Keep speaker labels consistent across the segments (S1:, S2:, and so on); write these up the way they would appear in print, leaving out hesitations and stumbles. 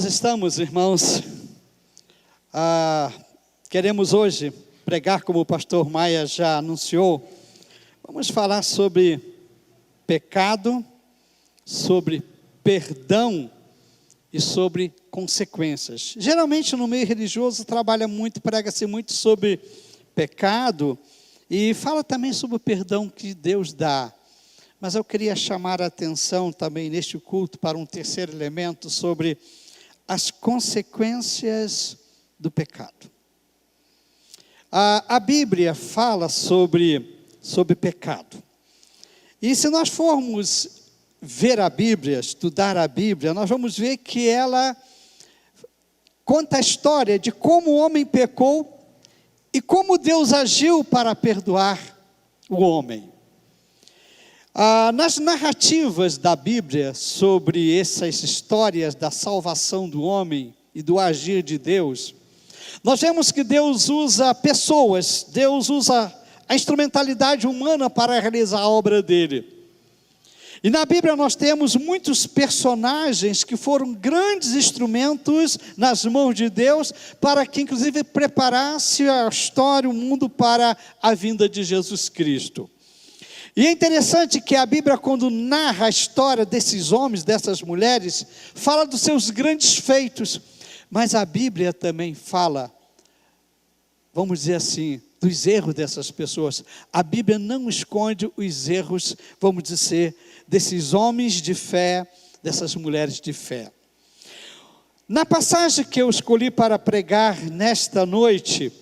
S1: Nós estamos, irmãos, queremos hoje pregar, como o pastor Maia já anunciou. Vamos falar sobre pecado, sobre perdão e sobre consequências. Geralmente no meio religioso prega-se muito sobre pecado e fala também sobre o perdão que Deus dá. Mas eu queria chamar a atenção também neste culto para um terceiro elemento sobre as consequências do pecado. A Bíblia fala sobre pecado. E se nós formos ver a Bíblia, estudar a Bíblia, nós vamos ver que ela conta a história de como o homem pecou e como Deus agiu para perdoar o homem. Nas narrativas da Bíblia sobre essas histórias da salvação do homem e do agir de Deus, nós vemos que Deus usa pessoas, Deus usa a instrumentalidade humana para realizar a obra dele. E na Bíblia nós temos muitos personagens que foram grandes instrumentos nas mãos de Deus, para que inclusive preparasse a história, o mundo para a vinda de Jesus Cristo. E é interessante que a Bíblia, quando narra a história desses homens, dessas mulheres, fala dos seus grandes feitos, mas a Bíblia também fala, vamos dizer assim, dos erros dessas pessoas. A Bíblia não esconde os erros, vamos dizer, desses homens de fé, dessas mulheres de fé. Na passagem que eu escolhi para pregar nesta noite,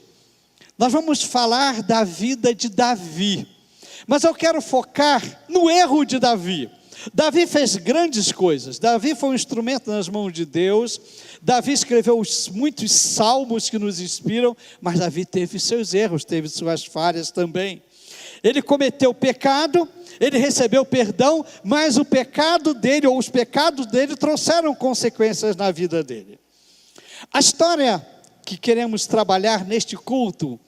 S1: nós vamos falar da vida de Davi. Mas eu quero focar no erro de Davi. Davi fez grandes coisas. Davi foi um instrumento nas mãos de Deus. Davi escreveu muitos salmos que nos inspiram, mas Davi teve seus erros, teve suas falhas também. Ele cometeu pecado, ele recebeu perdão, mas o pecado dele, ou os pecados dele, trouxeram consequências na vida dele. A história que queremos trabalhar neste culto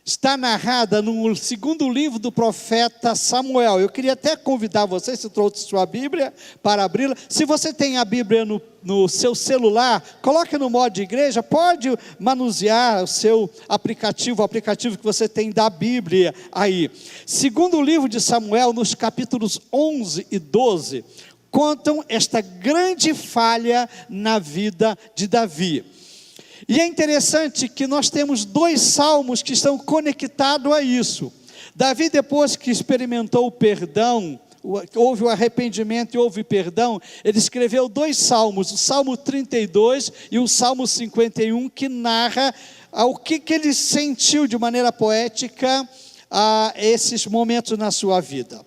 S1: está narrada no segundo livro do profeta Samuel. Eu queria até convidar você, se trouxe sua Bíblia, para abri-la. Se você tem a Bíblia no seu celular, coloque no modo de igreja, pode manusear o seu aplicativo, o aplicativo que você tem da Bíblia aí. Segundo livro de Samuel, nos capítulos 11 e 12, contam esta grande falha na vida de Davi. E é interessante que nós temos dois salmos que estão conectados a isso. Davi, depois que experimentou o perdão, houve o arrependimento e houve perdão, ele escreveu dois salmos, o Salmo 32 e o Salmo 51, que narra o que ele sentiu de maneira poética a esses momentos na sua vida.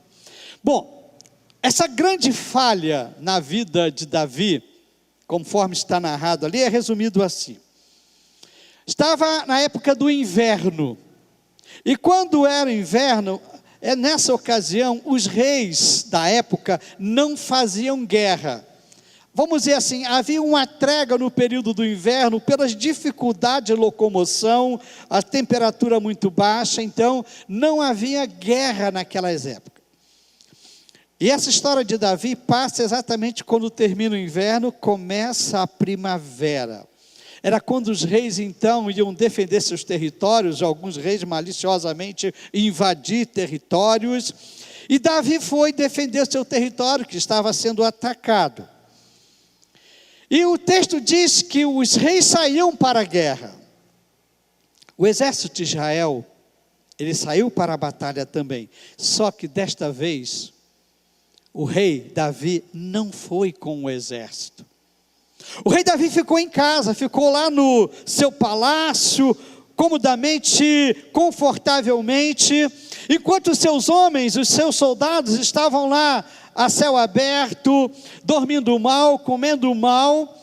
S1: Bom, essa grande falha na vida de Davi, conforme está narrado ali, é resumido assim. Estava na época do inverno, e quando era inverno, nessa ocasião, os reis da época não faziam guerra. Vamos dizer assim, havia uma trégua no período do inverno, pelas dificuldades de locomoção, a temperatura muito baixa, então não havia guerra naquelas épocas. E essa história de Davi passa exatamente quando termina o inverno, começa a primavera. Era quando os reis então iam defender seus territórios, alguns reis maliciosamente invadir territórios, e Davi foi defender seu território que estava sendo atacado. E o texto diz que os reis saíam para a guerra. O exército de Israel, ele saiu para a batalha também, só que desta vez, o rei Davi não foi com o exército. O rei Davi ficou em casa, ficou lá no seu palácio, comodamente, confortavelmente, enquanto os seus homens, os seus soldados estavam lá a céu aberto, dormindo mal, comendo mal,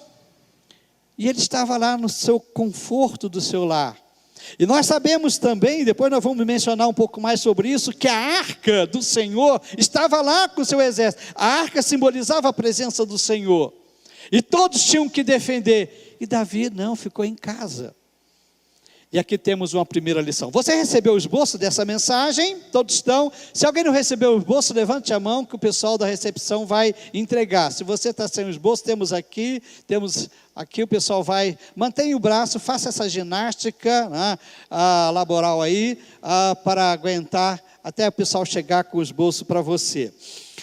S1: e ele estava lá no seu conforto do seu lar. E nós sabemos também, depois nós vamos mencionar um pouco mais sobre isso, que a arca do Senhor estava lá com o seu exército. A arca simbolizava a presença do Senhor. E todos tinham que defender. E Davi não, ficou em casa. E aqui temos uma primeira lição. Você recebeu o esboço dessa mensagem? Todos estão? Se alguém não recebeu o esboço, levante a mão que o pessoal da recepção vai entregar. Se você está sem o esboço, temos aqui o pessoal vai, mantenha o braço, faça essa ginástica, né, laboral aí, para aguentar até o pessoal chegar com o esboço para você.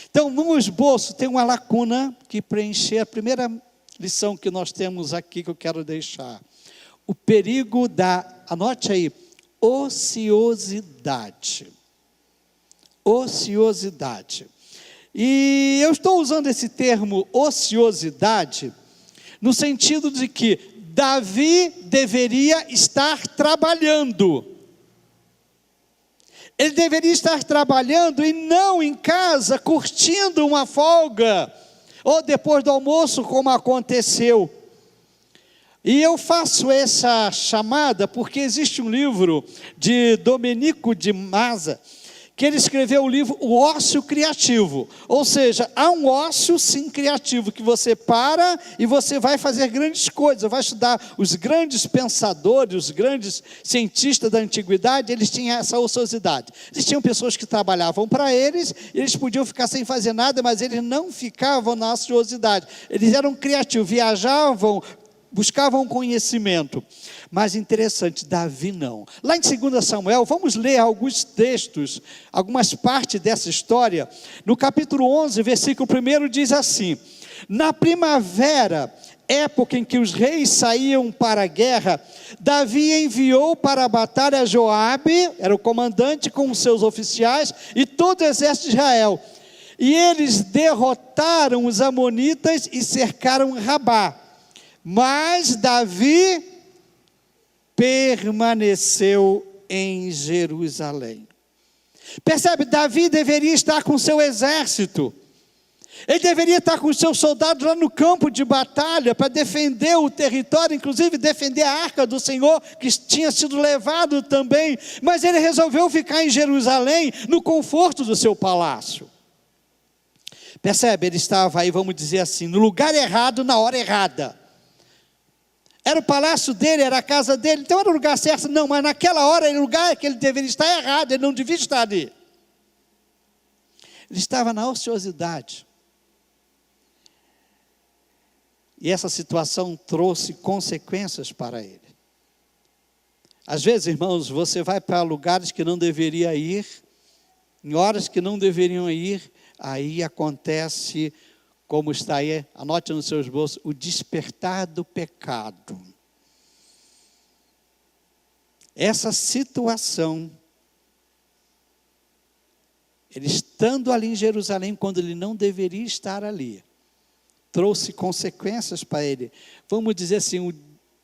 S1: Então, no esboço tem uma lacuna que preencher. A primeira lição que nós temos aqui que eu quero deixar. O perigo anote aí, ociosidade. Ociosidade. E eu estou usando esse termo ociosidade no sentido de que Davi deveria estar trabalhando. Ele deveria estar trabalhando e não em casa curtindo uma folga, ou depois do almoço, como aconteceu. E eu faço essa chamada porque existe um livro de Domenico de Massa, que ele escreveu o livro O Ócio Criativo. Ou seja, há um ócio sim criativo, que você para e você vai fazer grandes coisas, vai estudar os grandes pensadores, os grandes cientistas da antiguidade, eles tinham essa ociosidade. Existiam pessoas que trabalhavam para eles, eles podiam ficar sem fazer nada, mas eles não ficavam na ociosidade. Eles eram criativos, viajavam, buscavam conhecimento. Mas interessante, Davi não. Lá em 2 Samuel, vamos ler alguns textos, algumas partes dessa história. No capítulo 11, versículo 1 diz assim: na primavera, época em que os reis saíam para a guerra, Davi enviou para a batalha Joabe, era o comandante, com os seus oficiais e todo o exército de Israel. E eles derrotaram os amonitas e cercaram Rabá. Mas Davi permaneceu em Jerusalém. Percebe? Davi deveria estar com seu exército. Ele deveria estar com os seus soldados lá no campo de batalha para defender o território, inclusive defender a arca do Senhor, que tinha sido levado também. Mas ele resolveu ficar em Jerusalém, no conforto do seu palácio. Percebe? Ele estava aí, vamos dizer assim, no lugar errado, na hora errada. Era o palácio dele, era a casa dele, então era o lugar certo. Não, mas naquela hora, era o lugar que ele deveria estar errado, ele não devia estar ali. Ele estava na ociosidade. E essa situação trouxe consequências para ele. Às vezes, irmãos, você vai para lugares que não deveria ir, em horas que não deveriam ir, aí acontece, como está aí, anote nos seus bolsos, o despertar do pecado. Essa situação, ele estando ali em Jerusalém, quando ele não deveria estar ali, trouxe consequências para ele. Vamos dizer assim,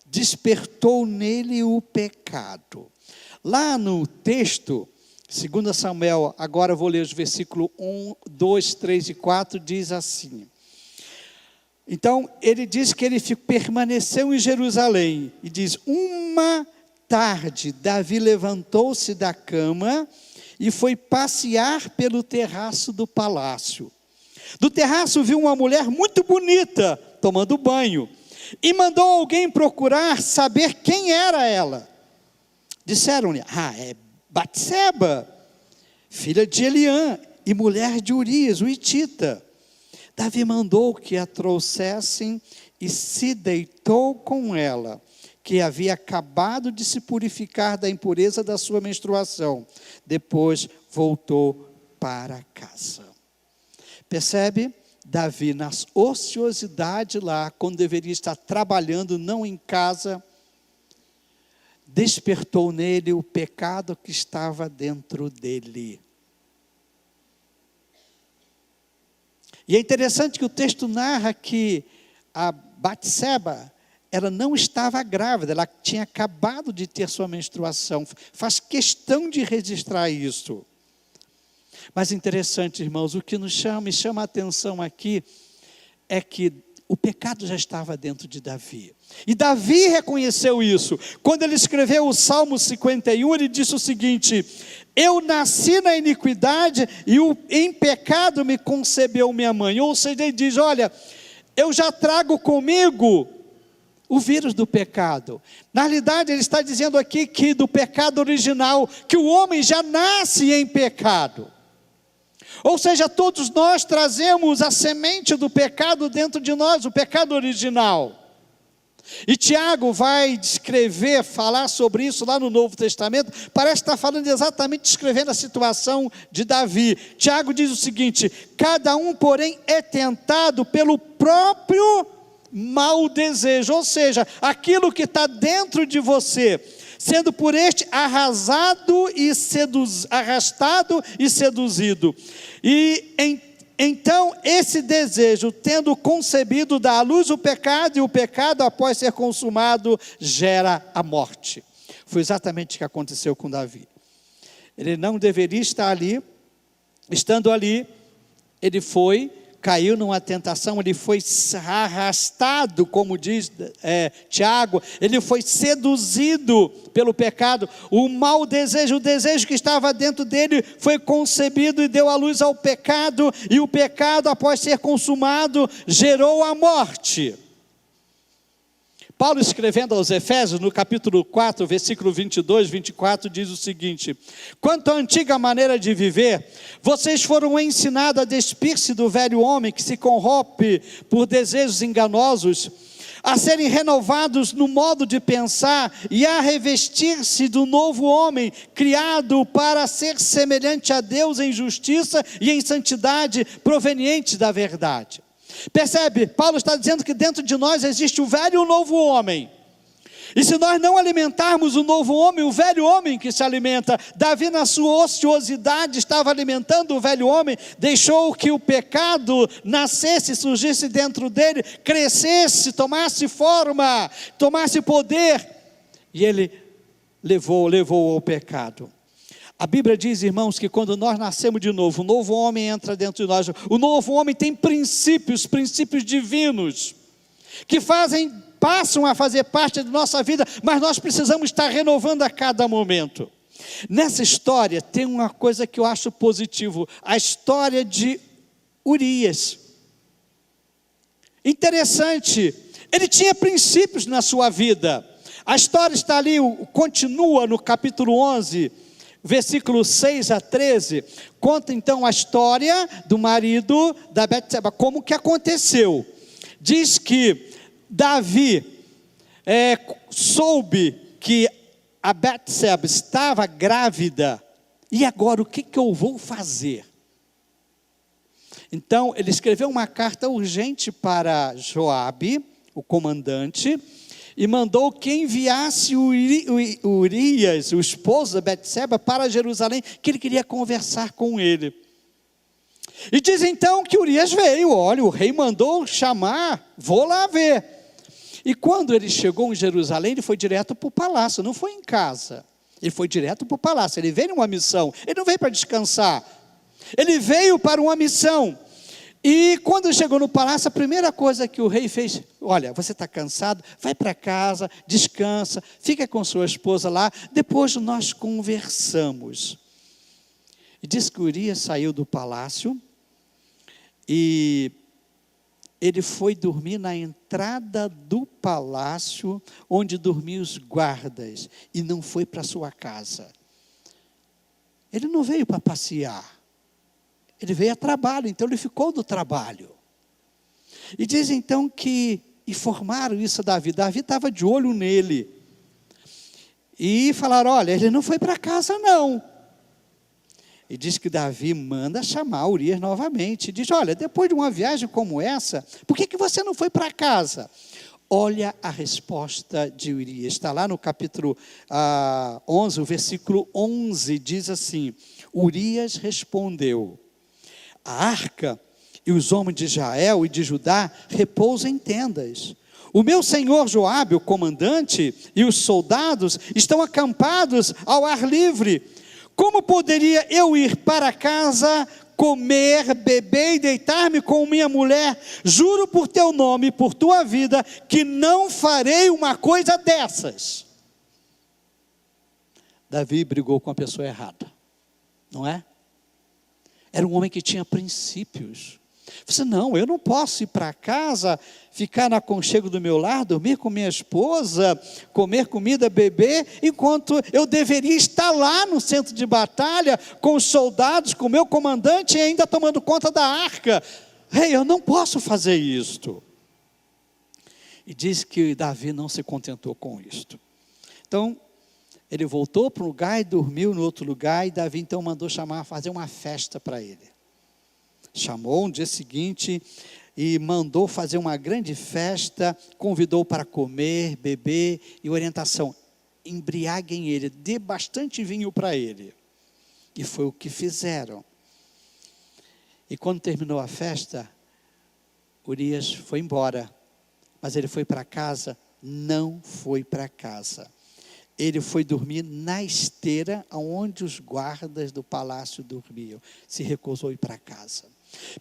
S1: despertou nele o pecado. Lá no texto, 2 Samuel, agora eu vou ler os versículos 1, 2, 3 e 4, diz assim. Então, ele diz que ele permaneceu em Jerusalém, e diz, uma tarde, Davi levantou-se da cama, e foi passear pelo terraço do palácio. Do terraço viu uma mulher muito bonita, tomando banho, e mandou alguém procurar saber quem era ela. Disseram-lhe, é Batseba, filha de Eliã, e mulher de Urias, o hitita. Davi mandou que a trouxessem e se deitou com ela, que havia acabado de se purificar da impureza da sua menstruação. Depois voltou para casa. Percebe? Davi, na ociosidade lá, quando deveria estar trabalhando, não em casa, despertou nele o pecado que estava dentro dele. E é interessante que o texto narra que a Batseba, ela não estava grávida, ela tinha acabado de ter sua menstruação. Faz questão de registrar isso. Mas interessante, irmãos, o que me chama a atenção aqui é que o pecado já estava dentro de Davi. E Davi reconheceu isso. Quando ele escreveu o Salmo 51, ele disse o seguinte: eu nasci na iniquidade e em pecado me concebeu minha mãe. Ou seja, ele diz, olha, eu já trago comigo o vírus do pecado. Na realidade, ele está dizendo aqui que do pecado original, que o homem já nasce em pecado. Ou seja, todos nós trazemos a semente do pecado dentro de nós, o pecado original. E Tiago vai descrever, falar sobre isso lá no Novo Testamento, parece estar falando exatamente, descrevendo a situação de Davi. Tiago diz o seguinte: cada um, porém, é tentado pelo próprio mau desejo, ou seja, aquilo que está dentro de você, sendo por este arrastado e seduzido. Então, esse desejo, tendo concebido, dá à luz o pecado, e o pecado, após ser consumado, gera a morte. Foi exatamente o que aconteceu com Davi. Ele não deveria estar ali, estando ali, ele caiu numa tentação, ele foi arrastado, como diz Tiago, ele foi seduzido pelo pecado, o mau desejo, o desejo que estava dentro dele, foi concebido e deu à luz ao pecado, e o pecado, após ser consumado, gerou a morte. Paulo, escrevendo aos Efésios, no capítulo 4, versículo 22, 24, diz o seguinte: quanto à antiga maneira de viver, vocês foram ensinados a despir-se do velho homem que se corrompe por desejos enganosos, a serem renovados no modo de pensar e a revestir-se do novo homem, criado para ser semelhante a Deus em justiça e em santidade proveniente da verdade. Percebe? Paulo está dizendo que dentro de nós existe o velho e o novo homem. E se nós não alimentarmos o novo homem, o velho homem que se alimenta, Davi na sua ociosidade estava alimentando o velho homem, deixou que o pecado nascesse, surgisse dentro dele, crescesse, tomasse forma, tomasse poder, e ele levou ao pecado. A Bíblia diz, irmãos, que quando nós nascemos de novo, o novo homem entra dentro de nós. O novo homem tem princípios divinos, que passam a fazer parte da nossa vida, mas nós precisamos estar renovando a cada momento. Nessa história tem uma coisa que eu acho positivo, a história de Urias. Interessante, ele tinha princípios na sua vida. A história está ali, continua no capítulo 11, versículos 6 a 13, conta então a história do marido da Betseba, como que aconteceu. Diz que Davi soube que a Betseba estava grávida, e agora o que eu vou fazer? Então ele escreveu uma carta urgente para Joabe, o comandante, e mandou que enviasse Urias, o esposo da Betseba, para Jerusalém, que ele queria conversar com ele. E diz então que Urias veio, olha, o rei mandou chamar, vou lá ver. E quando ele chegou em Jerusalém, ele foi direto para o palácio, não foi em casa. Ele foi direto para o palácio, ele veio numa missão, ele não veio para descansar. Ele veio para uma missão. E quando chegou no palácio, a primeira coisa que o rei fez: olha, você está cansado, vai para casa, descansa, fica com sua esposa lá, depois nós conversamos. E diz que Urias saiu do palácio, e ele foi dormir na entrada do palácio, onde dormiam os guardas, e não foi para sua casa. Ele não veio para passear. Ele veio a trabalho, então ele ficou do trabalho. E diz então que informaram isso a Davi. Davi estava de olho nele. E falaram, olha, ele não foi para casa não. E diz que Davi manda chamar Urias novamente. E diz, olha, depois de uma viagem como essa, por que você não foi para casa? Olha a resposta de Urias. Está lá no capítulo 11, o versículo 11, diz assim: Urias respondeu: a arca e os homens de Israel e de Judá repousam em tendas. O meu senhor Joabe, o comandante, e os soldados estão acampados ao ar livre. Como poderia eu ir para casa, comer, beber e deitar-me com minha mulher? Juro por teu nome e por tua vida que não farei uma coisa dessas. Davi brigou com a pessoa errada, não é? Era um homem que tinha princípios. Você, não, eu não posso ir para casa, ficar no aconchego do meu lar, dormir com minha esposa, comer comida, beber, enquanto eu deveria estar lá no centro de batalha, com os soldados, com o meu comandante, e ainda tomando conta da arca. Rei, eu não posso fazer isto. E diz que Davi não se contentou com isto. Então, ele voltou para um lugar e dormiu no outro lugar, e Davi então mandou fazer uma festa para ele. Chamou no dia seguinte e mandou fazer uma grande festa, convidou para comer, beber, e orientação: embriaguem ele, dê bastante vinho para ele. E foi o que fizeram. E quando terminou a festa, Urias foi embora, mas ele foi para casa? Não foi para casa. Ele foi dormir na esteira onde os guardas do palácio dormiam. Se recusou a ir para casa.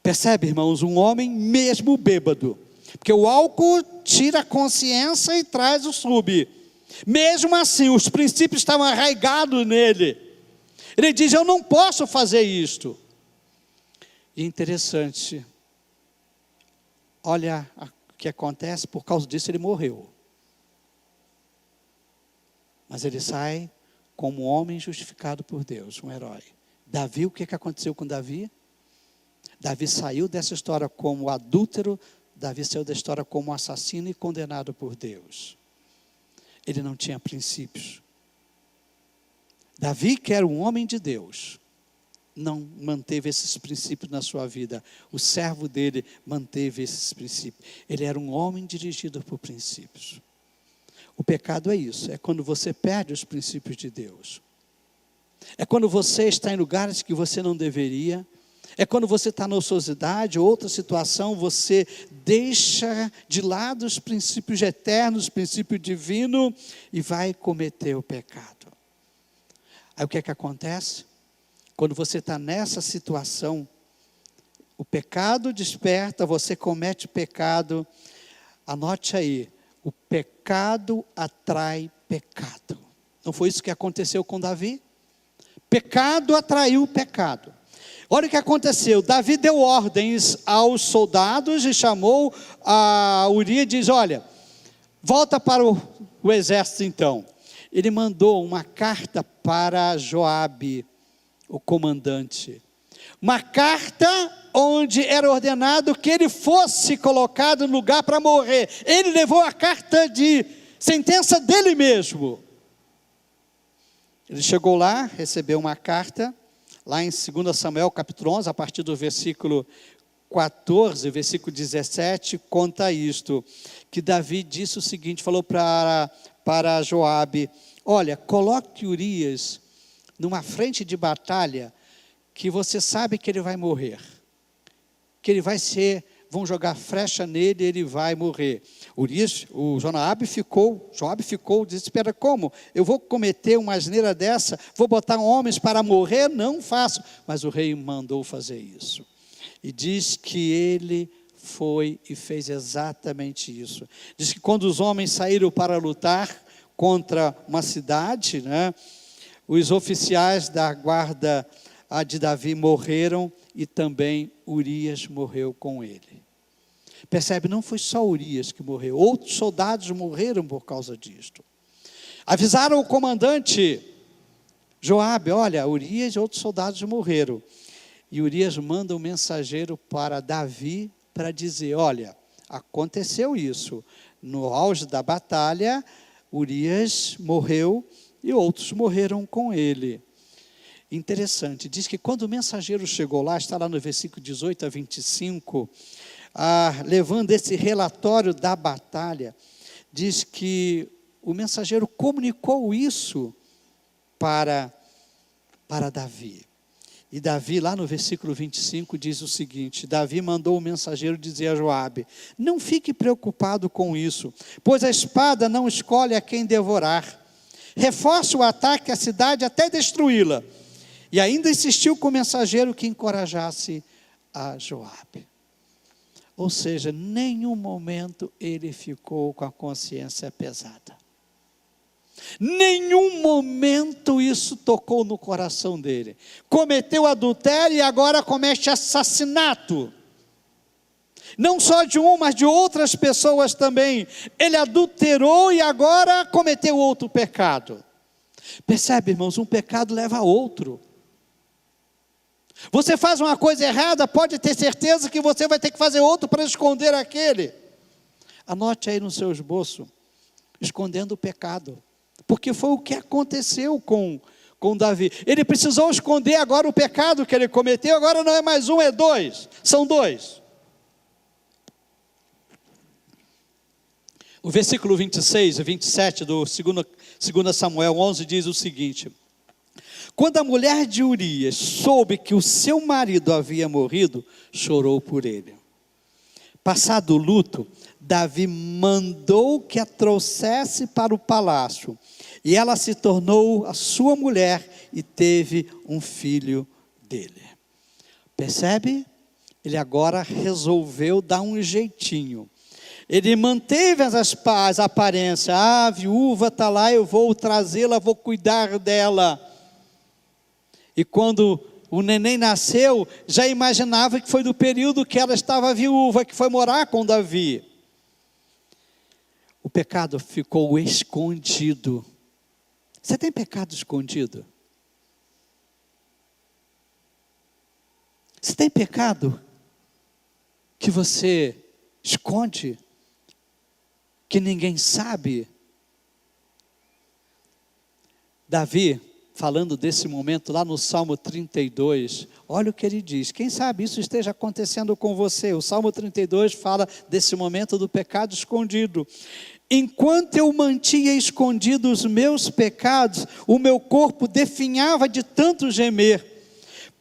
S1: Percebe, irmãos, um homem mesmo bêbado, porque o álcool tira a consciência e traz o sub. Mesmo assim, os princípios estavam arraigados nele. Ele diz: eu não posso fazer isto. E interessante, olha o que acontece, por causa disso ele morreu. Mas ele sai como um homem justificado por Deus, um herói. Davi, o que aconteceu com Davi? Davi saiu dessa história como adúltero, Davi saiu da história como assassino e condenado por Deus. Ele não tinha princípios. Davi, que era um homem de Deus, não manteve esses princípios na sua vida. O servo dele manteve esses princípios. Ele era um homem dirigido por princípios. O pecado é isso, é quando você perde os princípios de Deus. É quando você está em lugares que você não deveria. É quando você está na ociosidade, outra situação, você deixa de lado os princípios eternos, os princípios divinos, e vai cometer o pecado. Aí o que é que acontece? Quando você está nessa situação, o pecado desperta, você comete pecado. Anote aí, o pecado atrai pecado. Não foi isso que aconteceu com Davi? Pecado atraiu pecado. Olha o que aconteceu, Davi deu ordens aos soldados e chamou a Urias e diz: olha, volta para o exército então. Ele mandou uma carta para Joabe, o comandante. Uma carta onde era ordenado que ele fosse colocado no lugar para morrer. Ele levou a carta de sentença dele mesmo. Ele chegou lá, recebeu uma carta, lá em 2 Samuel capítulo 11, a partir do versículo 14, versículo 17, conta isto, que Davi disse o seguinte, falou para Joabe: olha, coloque Urias numa frente de batalha, que você sabe que ele vai morrer, que ele vai vão jogar flecha nele e ele vai morrer. Joabe ficou desesperado. Como? Eu vou cometer uma asneira dessa? Vou botar homens para morrer? Não faço. Mas o rei mandou fazer isso. E diz que ele foi e fez exatamente isso. Diz que quando os homens saíram para lutar contra uma cidade, né, os oficiais da guarda de Davi morreram e também Urias morreu com ele. Percebe, não foi só Urias que morreu, outros soldados morreram por causa disto. Avisaram o comandante Joabe: olha, Urias e outros soldados morreram. E Urias manda um mensageiro para Davi para dizer: olha, aconteceu isso. No auge da batalha, Urias morreu e outros morreram com ele. Interessante, diz que quando o mensageiro chegou lá, está lá no versículo 18 a 25, levando esse relatório da batalha, diz que o mensageiro comunicou isso para Davi. E Davi, lá no versículo 25, diz o seguinte: Davi mandou o mensageiro dizer a Joabe: não fique preocupado com isso, pois a espada não escolhe a quem devorar. Reforce o ataque à cidade até destruí-la. E ainda insistiu com o mensageiro que encorajasse a Joabe. Ou seja, em nenhum momento ele ficou com a consciência pesada. Nenhum momento isso tocou no coração dele. Cometeu adultério e agora comete assassinato. Não só de um, mas de outras pessoas também. Ele adulterou e agora cometeu outro pecado. Percebe, irmãos, um pecado leva a outro. Você faz uma coisa errada, pode ter certeza que você vai ter que fazer outro para esconder aquele. Anote aí no seu esboço, escondendo o pecado. Porque foi o que aconteceu com Davi. Ele precisou esconder agora o pecado que ele cometeu, agora não é mais um, é dois. São dois. O versículo 26 e 27 do 2 Samuel 11 diz o seguinte: quando a mulher de Urias soube que o seu marido havia morrido, chorou por ele. Passado o luto, Davi mandou que a trouxesse para o palácio, e ela se tornou a sua mulher e teve um filho dele. Percebe? Ele agora resolveu dar um jeitinho. Ele manteve as aparências. A viúva está lá, eu vou trazê-la, vou cuidar dela. E quando o neném nasceu, já imaginava que foi do período que ela estava viúva, que foi morar com Davi. O pecado ficou escondido. Você tem pecado escondido? Você tem pecado que você esconde, que ninguém sabe? Davi, falando desse momento lá no Salmo 32, olha o que ele diz. Quem sabe isso esteja acontecendo com você. O Salmo 32 fala desse momento do pecado escondido. Enquanto eu mantinha escondidos os meus pecados, o meu corpo definhava de tanto gemer.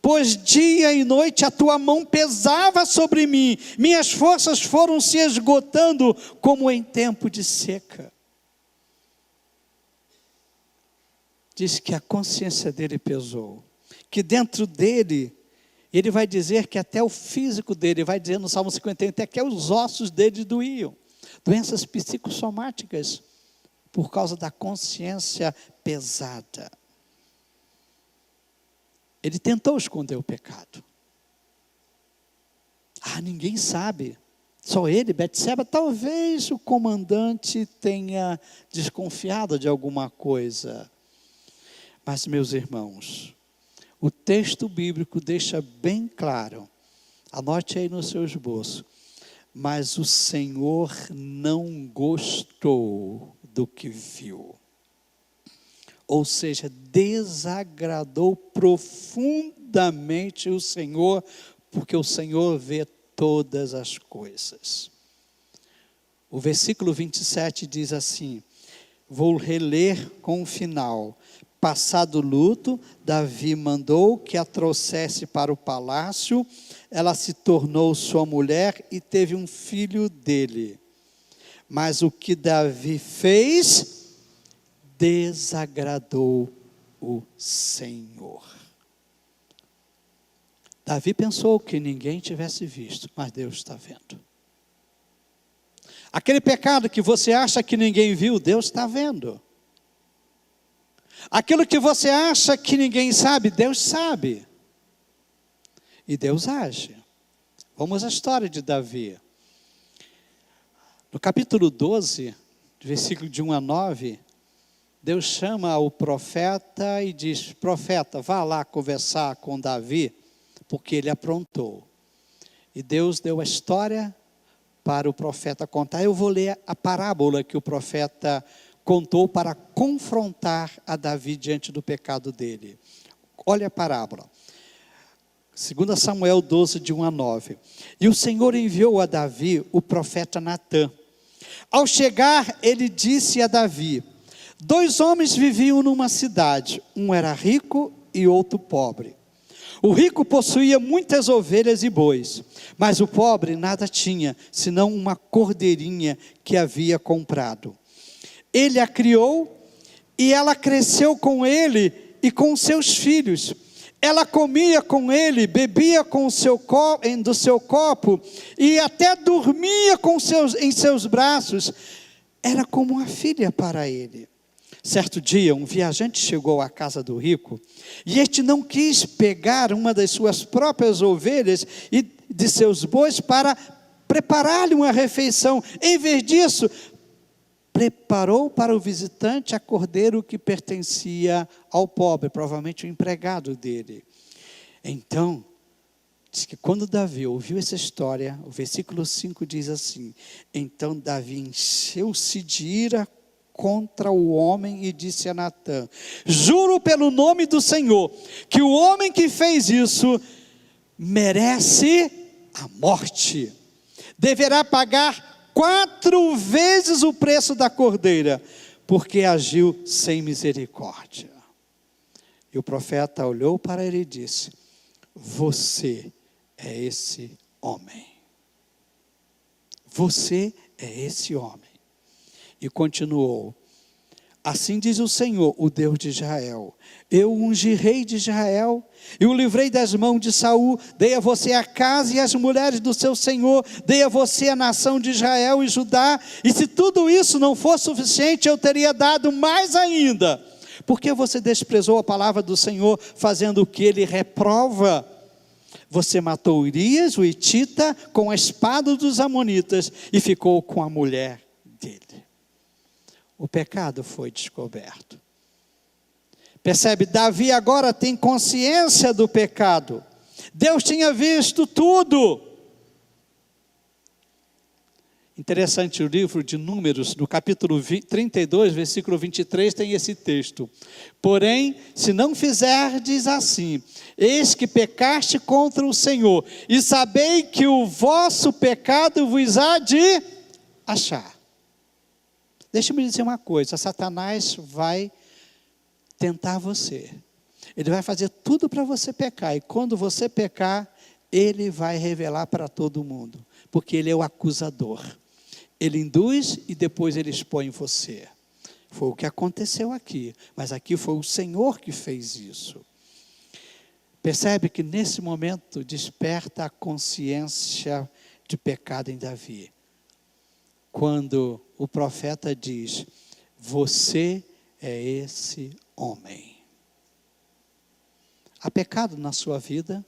S1: Pois dia e noite a tua mão pesava sobre mim, minhas forças foram se esgotando como em tempo de seca. Diz que a consciência dele pesou, que dentro dele, ele vai dizer que até o físico dele, vai dizer no Salmo 51, até que os ossos dele doíam. Doenças psicossomáticas, por causa da consciência pesada. Ele tentou esconder o pecado. Ninguém sabe. Só ele, Betseba. Talvez o comandante tenha desconfiado de alguma coisa. Mas, meus irmãos, o texto bíblico deixa bem claro. Anote aí no seu esboço. Mas o Senhor não gostou do que viu. Ou seja, desagradou profundamente o Senhor, porque o Senhor vê todas as coisas. O versículo 27 diz assim, vou reler com o final. Passado o luto, Davi mandou que a trouxesse para o palácio, ela se tornou sua mulher e teve um filho dele. Mas o que Davi fez desagradou o Senhor. Davi pensou que ninguém tivesse visto, mas Deus está vendo. Aquele pecado que você acha que ninguém viu, Deus está vendo. Aquilo que você acha que ninguém sabe, Deus sabe. E Deus age. Vamos à história de Davi. No capítulo 12, versículo de 1 a 9, Deus chama o profeta e diz, profeta, vá lá conversar com Davi, porque ele aprontou. E Deus deu a história para o profeta contar. Eu vou ler a parábola que o profeta contou para confrontar a Davi diante do pecado dele. Olha a parábola. 2 Samuel 12, de 1 a 9. E o Senhor enviou a Davi o profeta Natã. Ao chegar, ele disse a Davi, 2 homens viviam numa cidade, um era rico e outro pobre. O rico possuía muitas ovelhas e bois, mas o pobre nada tinha, senão uma cordeirinha que havia comprado. Ele a criou e ela cresceu com ele e com seus filhos. Ela comia com ele, bebia do seu copo e até dormia em seus braços. Era como uma filha para ele. Certo dia, um viajante chegou à casa do rico e este não quis pegar uma das suas próprias ovelhas e de seus bois para preparar-lhe uma refeição. Em vez disso, preparou para o visitante a cordeiro que pertencia ao pobre, provavelmente o empregado dele. Então, diz que quando Davi ouviu essa história, o versículo 5 diz assim: então Davi encheu-se de ira contra o homem e disse a Natã: juro pelo nome do Senhor, que o homem que fez isso merece a morte. Deverá pagar 4 vezes o preço da cordeira, porque agiu sem misericórdia. E o profeta olhou para ele e disse: você é esse homem. Você é esse homem. E continuou: assim diz o Senhor, o Deus de Israel: eu ungi rei de Israel, e o livrei das mãos de Saul, dei a você a casa e as mulheres do seu senhor, dei a você a nação de Israel e Judá, e se tudo isso não for suficiente, eu teria dado mais ainda. Porque você desprezou a palavra do Senhor, fazendo o que ele reprova? Você matou Urias, o hitita, com a espada dos amonitas, e ficou com a mulher dele. O pecado foi descoberto. Percebe? Davi agora tem consciência do pecado. Deus tinha visto tudo. Interessante, o livro de Números, no capítulo 32, versículo 23, tem esse texto: porém, se não fizerdes assim, eis que pecaste contra o Senhor, e sabei que o vosso pecado vos há de achar. Deixa-me dizer uma coisa: Satanás vai tentar você. Ele vai fazer tudo para você pecar, e quando você pecar, ele vai revelar para todo mundo, porque ele é o acusador. Ele induz e depois ele expõe você. Foi o que aconteceu aqui, mas aqui foi o Senhor que fez isso. Percebe que nesse momento desperta a consciência de pecado em Davi. Quando o profeta diz: você é esse homem. Há pecado na sua vida?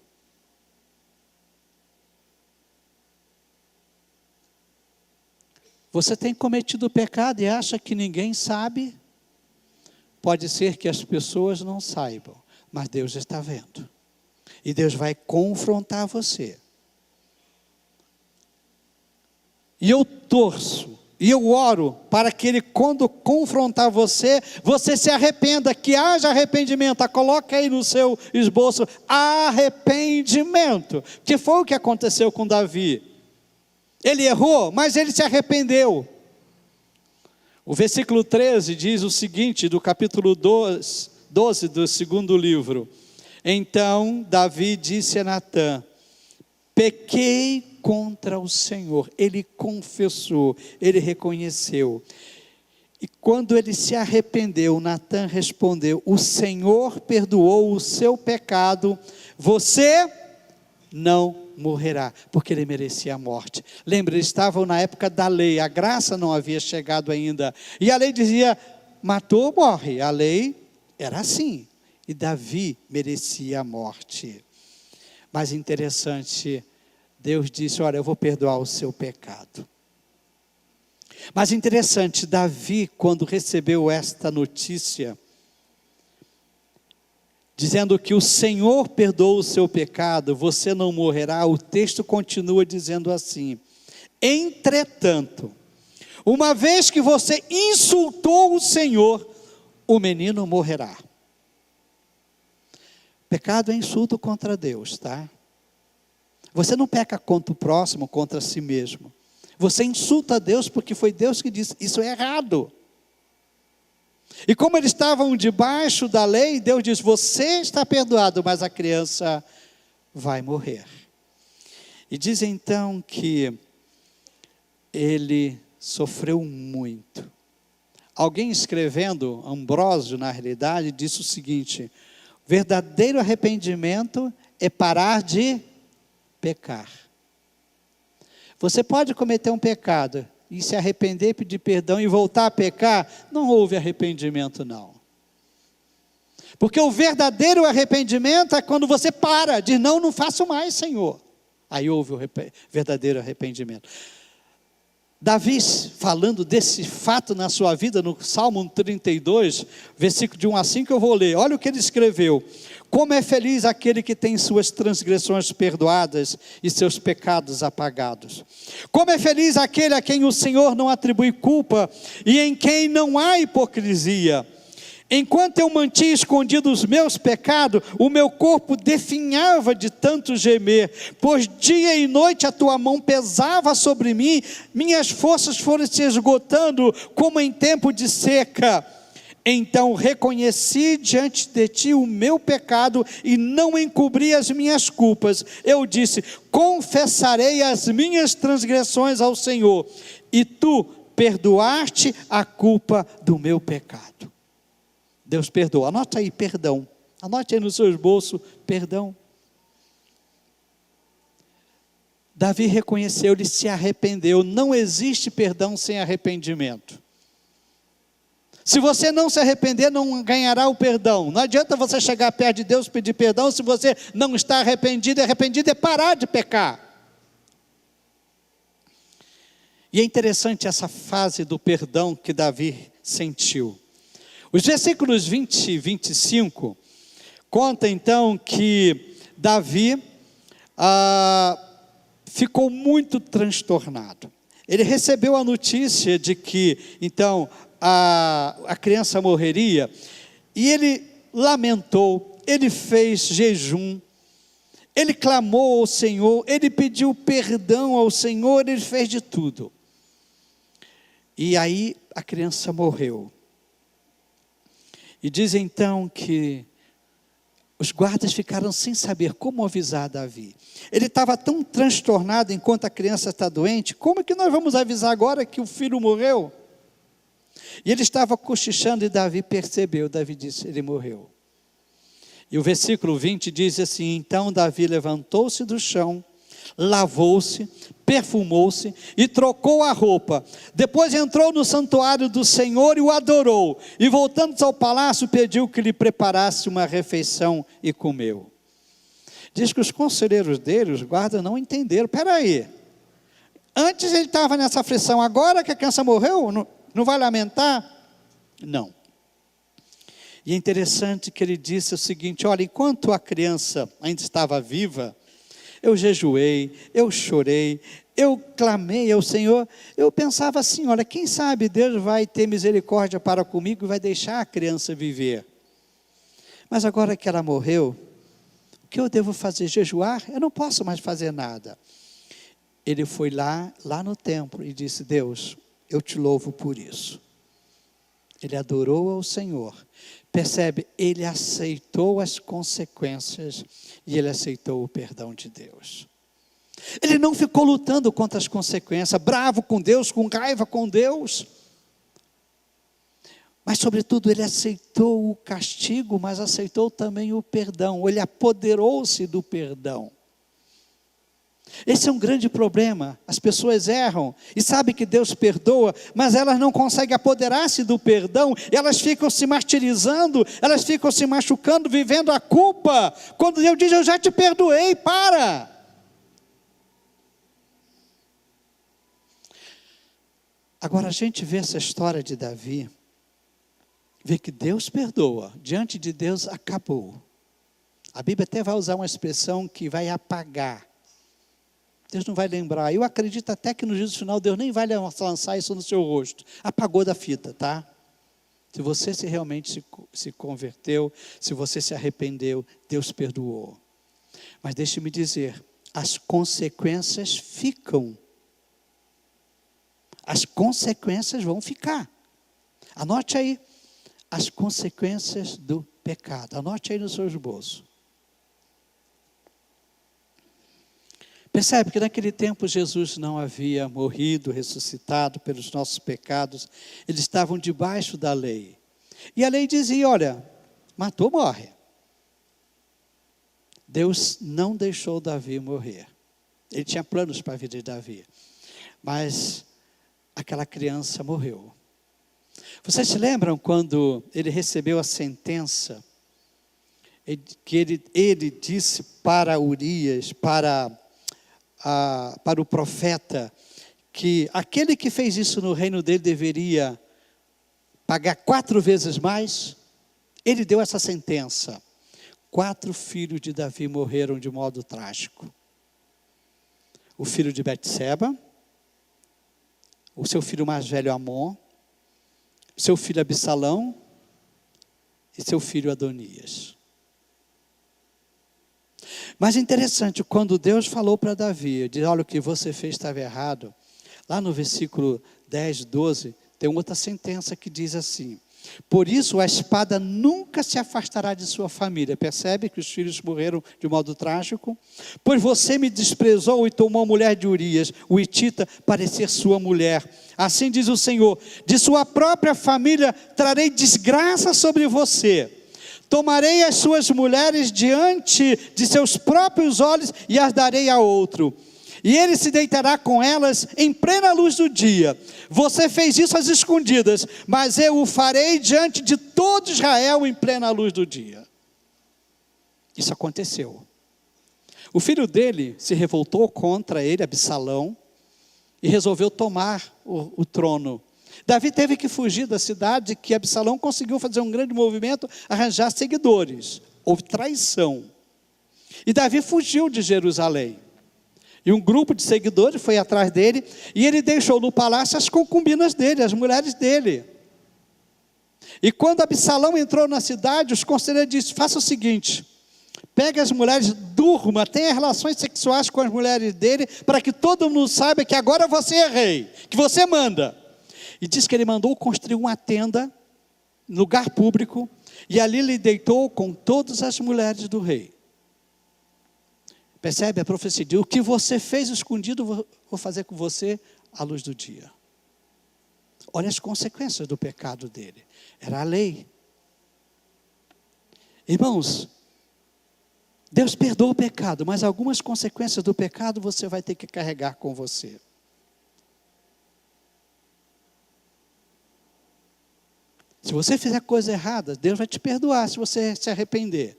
S1: Você tem cometido pecado e acha que ninguém sabe? Pode ser que as pessoas não saibam, mas Deus está vendo. E Deus vai confrontar você. E eu torço, e eu oro para que Ele, quando confrontar você, você se arrependa, que haja arrependimento. Coloque aí no seu esboço: arrependimento. Que foi o que aconteceu com Davi. Ele errou, mas ele se arrependeu. O versículo 13 diz o seguinte, do capítulo 12 do segundo livro: então Davi disse a Natã: pequei contra o Senhor. Ele confessou, ele reconheceu. E quando ele se arrependeu, Natã respondeu: o Senhor perdoou o seu pecado, você não morrerá, porque ele merecia a morte. Lembra, eles estavam na época da lei, a graça não havia chegado ainda, e a lei dizia: matou, morre. A lei era assim, e Davi merecia a morte. Mas interessante, Deus disse: olha, eu vou perdoar o seu pecado. Mas interessante, Davi, quando recebeu esta notícia, dizendo que o Senhor perdoou o seu pecado, você não morrerá, o texto continua dizendo assim: entretanto, uma vez que você insultou o Senhor, o menino morrerá. Pecado é insulto contra Deus, tá? Você não peca contra o próximo, contra si mesmo. Você insulta a Deus porque foi Deus que disse: isso é errado. E como eles estavam debaixo da lei, Deus diz: você está perdoado, mas a criança vai morrer. E diz então que ele sofreu muito. Alguém escrevendo, Ambrósio na realidade, disse o seguinte: verdadeiro arrependimento é parar de pecar. Você pode cometer um pecado e se arrepender, pedir perdão e voltar a pecar, não houve arrependimento não. Porque o verdadeiro arrependimento é quando você para, diz: não faço mais, Senhor. Aí houve o verdadeiro arrependimento. Davi, falando desse fato na sua vida, no Salmo 32, versículo de 1 a 5, eu vou ler. Olha o que ele escreveu. Como é feliz aquele que tem suas transgressões perdoadas e seus pecados apagados. Como é feliz aquele a quem o Senhor não atribui culpa e em quem não há hipocrisia. Enquanto eu mantinha escondidos os meus pecados, o meu corpo definhava de tanto gemer, pois dia e noite a tua mão pesava sobre mim, minhas forças foram se esgotando como em tempo de seca. Então reconheci diante de ti o meu pecado e não encobri as minhas culpas. Eu disse, confessarei as minhas transgressões ao Senhor, e tu perdoaste a culpa do meu pecado. Deus perdoa. Anota aí, perdão. Anote aí no seu esboço, perdão. Davi reconheceu, ele se arrependeu. Não existe perdão sem arrependimento. Se você não se arrepender, não ganhará o perdão. Não adianta você chegar perto de Deus e pedir perdão, se você não está arrependido. Arrependido é parar de pecar. E é interessante essa fase do perdão que Davi sentiu. Os versículos 20 e 25 conta então que Davi ficou muito transtornado. Ele recebeu a notícia de que então a criança morreria, e ele lamentou, ele fez jejum, ele clamou ao Senhor, ele pediu perdão ao Senhor, ele fez de tudo. E aí a criança morreu. E diz então que os guardas ficaram sem saber como avisar Davi. Ele estava tão transtornado enquanto a criança está doente, como é que nós vamos avisar agora que o filho morreu? E ele estava cochichando e Davi percebeu, Davi disse, ele morreu. E o versículo 20 diz assim, então Davi levantou-se do chão, lavou-se, perfumou-se e trocou a roupa. Depois entrou no santuário do Senhor e o adorou. E voltando-se ao palácio, pediu que lhe preparasse uma refeição e comeu. Diz que os conselheiros dele, os guardas, não entenderam. Espera aí, antes ele estava nessa aflição, agora que a criança morreu, não vai lamentar? Não. E é interessante que ele disse o seguinte, olha, enquanto a criança ainda estava viva, eu jejuei, eu chorei, eu clamei ao Senhor, eu pensava assim, olha, quem sabe Deus vai ter misericórdia para comigo e vai deixar a criança viver. Mas agora que ela morreu, o que eu devo fazer? Jejuar? Eu não posso mais fazer nada. Ele foi lá no templo e disse, Deus, eu te louvo por isso. Ele adorou ao Senhor. Percebe? Ele aceitou as consequências e ele aceitou o perdão de Deus. Ele não ficou lutando contra as consequências, bravo com Deus, com raiva com Deus. Mas sobretudo ele aceitou o castigo, mas aceitou também o perdão. Ele apoderou-se do perdão. Esse é um grande problema. As pessoas erram e sabem que Deus perdoa, mas elas não conseguem apoderar-se do perdão, elas ficam se martirizando, elas ficam se machucando, vivendo a culpa. Quando Deus diz, eu já te perdoei, para. Agora a gente vê essa história de Davi, vê que Deus perdoa, diante de Deus acabou. A Bíblia até vai usar uma expressão que vai apagar. Deus não vai lembrar. Eu acredito até que no juízo final Deus nem vai lançar isso no seu rosto. Apagou da fita, tá? Se você realmente se converteu, se você se arrependeu, Deus perdoou. Mas deixe-me dizer, as consequências ficam. As consequências vão ficar. Anote aí, as consequências do pecado. Anote aí no seu esboço. Percebe que naquele tempo Jesus não havia morrido, ressuscitado pelos nossos pecados. Eles estavam debaixo da lei. E a lei dizia, olha, matou, morre. Deus não deixou Davi morrer. Ele tinha planos para a vida de Davi. Mas aquela criança morreu. Vocês se lembram quando ele recebeu a sentença? Que ele disse para Urias, para para o profeta que aquele que fez isso no reino dele deveria pagar 4 vezes mais, ele deu essa sentença. 4 filhos de Davi morreram de modo trágico. O filho de Betseba, o seu filho mais velho Amon, seu filho Absalão e seu filho Adonias. Mas é interessante, quando Deus falou para Davi, diz, olha, o que você fez estava errado, lá no versículo 10, 12, tem outra sentença que diz assim, por isso a espada nunca se afastará de sua família. Percebe que os filhos morreram de modo trágico? Pois você me desprezou e tomou a mulher de Urias, o hitita, para ser sua mulher. Assim diz o Senhor, de sua própria família trarei desgraça sobre você. Tomarei as suas mulheres diante de seus próprios olhos e as darei a outro. E ele se deitará com elas em plena luz do dia. Você fez isso às escondidas, mas eu o farei diante de todo Israel em plena luz do dia. Isso aconteceu. O filho dele se revoltou contra ele, Absalão, e resolveu tomar o trono. Davi teve que fugir da cidade, que Absalão conseguiu fazer um grande movimento, arranjar seguidores. Houve traição. E Davi fugiu de Jerusalém. E um grupo de seguidores foi atrás dele, e ele deixou no palácio as concubinas dele, as mulheres dele. E quando Absalão entrou na cidade, os conselheiros disseram, faça o seguinte, pegue as mulheres, durma, tenha relações sexuais com as mulheres dele, para que todo mundo saiba que agora você é rei, que você manda. E diz que ele mandou construir uma tenda, no lugar público, e ali ele deitou com todas as mulheres do rei. Percebe a profecia? O que você fez escondido, vou fazer com você à luz do dia. Olha as consequências do pecado dele. Era a lei. Irmãos, Deus perdoa o pecado, mas algumas consequências do pecado você vai ter que carregar com você. Se você fizer coisa errada, Deus vai te perdoar se você se arrepender.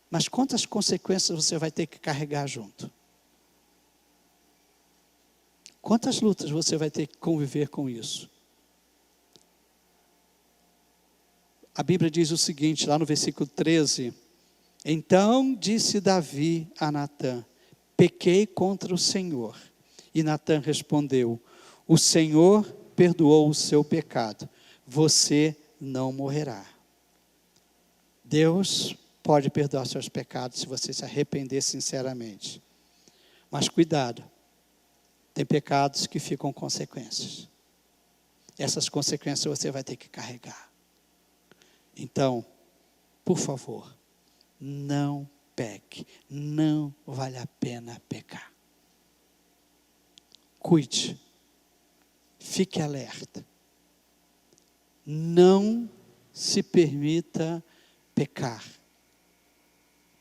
S1: Mas quantas consequências você vai ter que carregar junto? Quantas lutas você vai ter que conviver com isso? A Bíblia diz o seguinte, lá no versículo 13. Então disse Davi a Natã, pequei contra o Senhor. E Natã respondeu, o Senhor perdoou o seu pecado, você não morrerá. Deus pode perdoar seus pecados se você se arrepender sinceramente. Mas cuidado, tem pecados que ficam consequências. Essas consequências você vai ter que carregar. Então, por favor, não peque, não vale a pena pecar. Cuide, fique alerta. Não se permita pecar.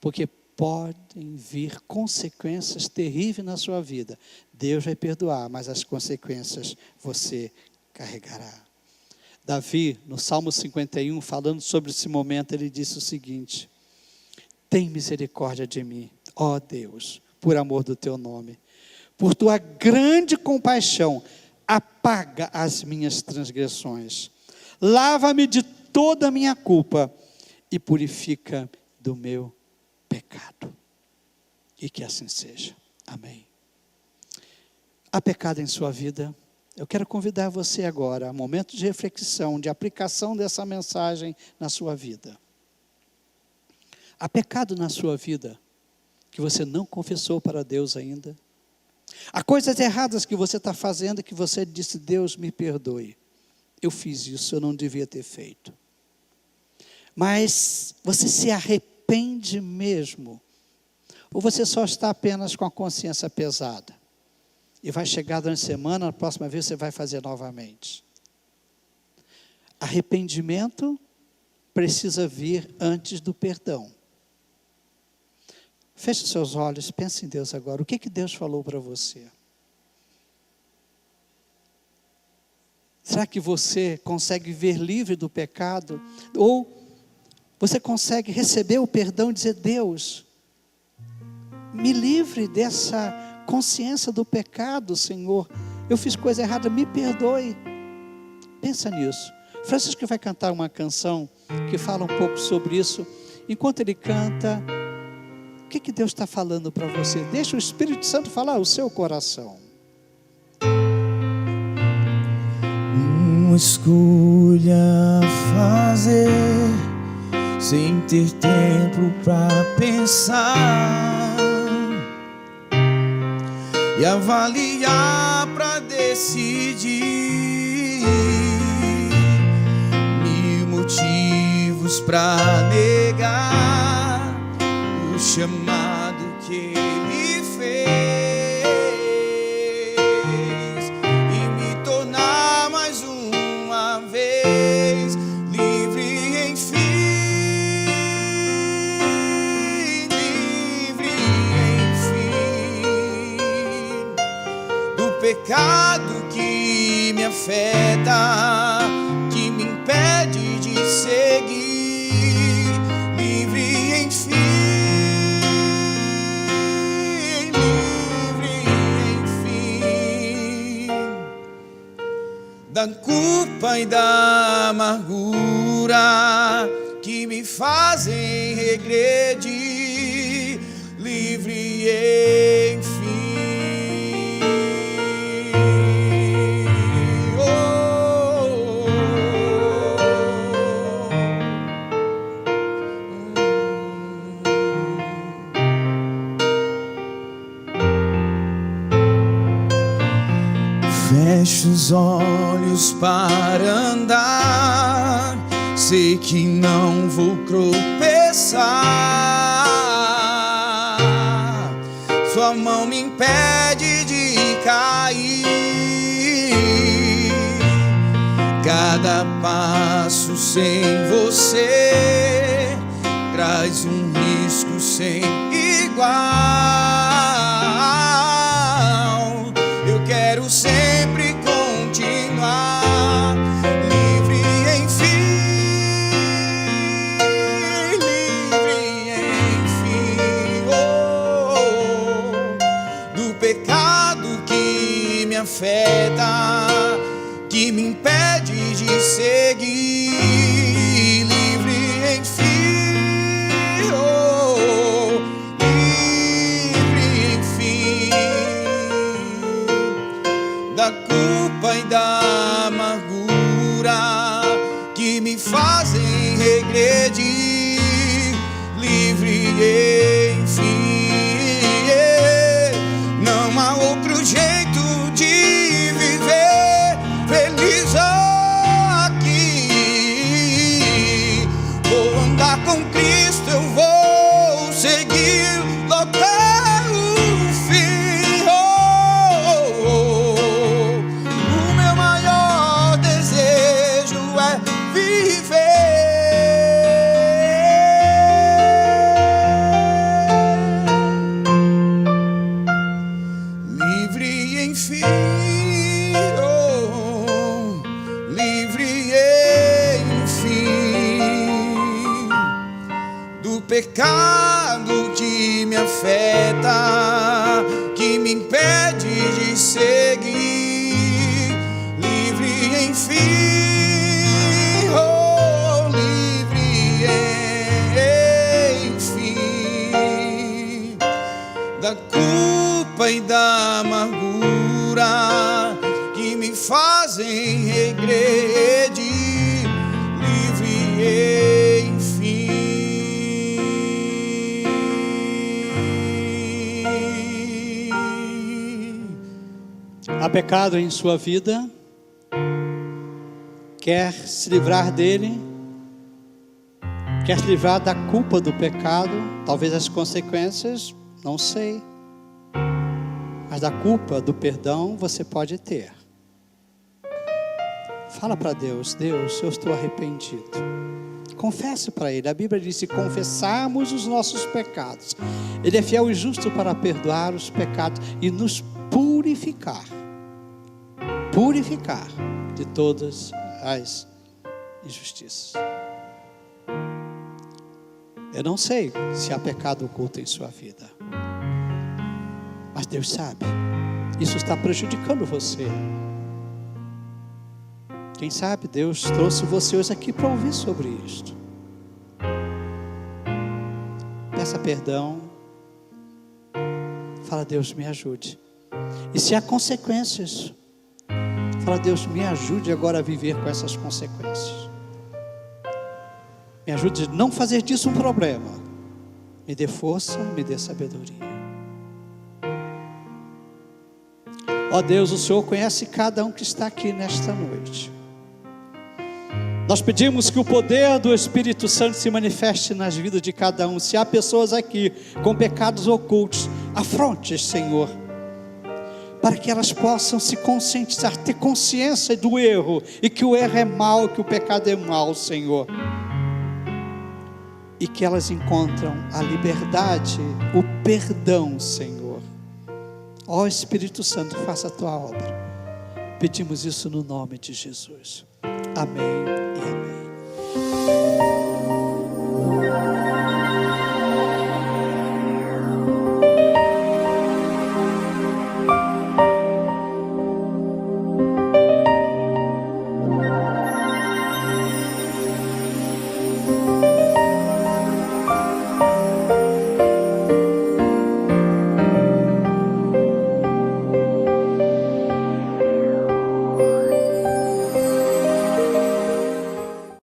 S1: Porque podem vir consequências terríveis na sua vida. Deus vai perdoar, mas as consequências você carregará. Davi, no Salmo 51, falando sobre esse momento, ele disse o seguinte, tem misericórdia de mim, ó Deus, por amor do teu nome. Por tua grande compaixão, apaga as minhas transgressões. Lava-me de toda a minha culpa e purifica do meu pecado. E que assim seja. Amém. Há pecado em sua vida? Eu quero convidar você agora a momento de reflexão, de aplicação dessa mensagem na sua vida. Há pecado na sua vida que você não confessou para Deus ainda? Há coisas erradas que você está fazendo que você disse, Deus me perdoe. Eu fiz isso, eu não devia ter feito. Mas você se arrepende mesmo? Ou você só está apenas com a consciência pesada? E vai chegar durante a semana, na próxima vez você vai fazer novamente. Arrependimento precisa vir antes do perdão. Feche os seus olhos, pense em Deus agora. O que Deus falou para você? Será que você consegue viver livre do pecado? Ou você consegue receber o perdão e dizer, Deus, Me livre dessa consciência do pecado, Senhor. Eu fiz coisa errada, me perdoe. Pensa nisso. Francisco vai cantar uma canção que fala um pouco sobre isso. Enquanto ele canta, o que Deus está falando para você? Deixa o Espírito Santo falar o seu coração.
S2: Uma escolha a fazer, sem ter tempo para pensar e avaliar para decidir. Mil motivos para negar o chamado que Ele fez e me tornar mais uma vez livre, enfim, livre, enfim, do pecado que me afeta, que me impede de seguir, livre, enfim, livre, enfim, da culpa e da amargura que me fazem regredir, livre, enfim. Fecho os olhos para andar, sei que não vou tropeçar. Sua mão me impede de cair. Cada passo sem você traz um risco sem igual. Eu quero sempre continuar livre, enfim, livre, enfim, do pecado que me afeta, que me impede de seguir, livre, enfim, livre, enfim, da culpa e da amargura que me fazem regredir, livre, enfim. Não há outro jeito de viver feliz aqui. Vou andar com Cristo, eu vou seguir até o fim. O meu maior desejo é viver livre, enfim, livre, enfim, do pecado que me afeta, que me impede de seguir, livre, enfim, livre, enfim, da culpa e da amargura que me fazem regredir, livre, enfim.
S1: Há pecado em sua vida? Quer se livrar dele? Quer se livrar da culpa do pecado? Talvez as consequências, não sei. Mas da culpa do perdão você pode ter. Fala para Deus: Deus, eu estou arrependido. Confesse para Ele. A Bíblia diz: se confessarmos os nossos pecados, Ele é fiel e justo para perdoar os pecados e nos purificar. Purificar de todas as injustiças. Eu não sei se há pecado oculto em sua vida. Deus sabe, isso está prejudicando você. Quem sabe Deus trouxe você hoje aqui para ouvir sobre isto. Peça perdão. Fala, Deus, me ajude. E se há consequências, fala, Deus, me ajude agora a viver com essas consequências. Me ajude a não fazer disso um problema. Me dê força, me dê sabedoria. Ó Deus, o Senhor conhece cada um que está aqui nesta noite. Nós pedimos que o poder do Espírito Santo se manifeste nas vidas de cada um. Se há pessoas aqui com pecados ocultos, afronte, Senhor, para que elas possam se conscientizar, ter consciência do erro, e que o erro é mau, que o pecado é mau, Senhor, e que elas encontram a liberdade, o perdão, Senhor. Ó Espírito Santo, faça a tua obra. Pedimos isso no nome de Jesus. Amém e amém.